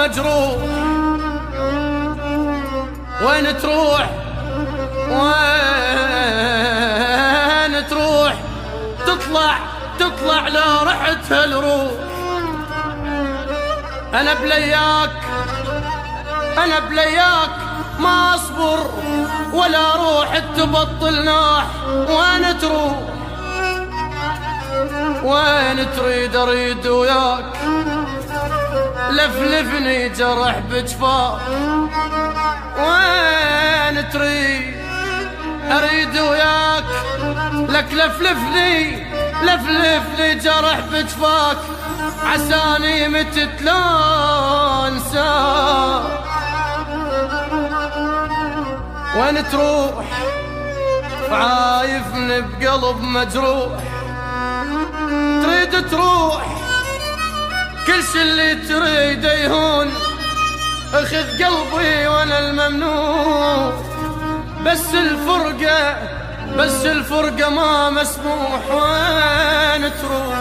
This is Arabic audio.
مجروح. وين تروح وين تروح؟ تطلع لو رحت هالروح. أنا بلياك ما أصبر ولا روح تبطل ناح. وين تروح وين تريد أريد وياك، لفلفني جرح بجفاك. وين تريد أريد وياك، لك لفلفني جرح بجفاك، عساني متت لا انساك. وين تروح عايفني بقلب مجروح، تريد تروح كل شي اللي تريد يهون، اخذ قلبي وانا الممنوع. بس الفرقة ما مسموح. وين تروح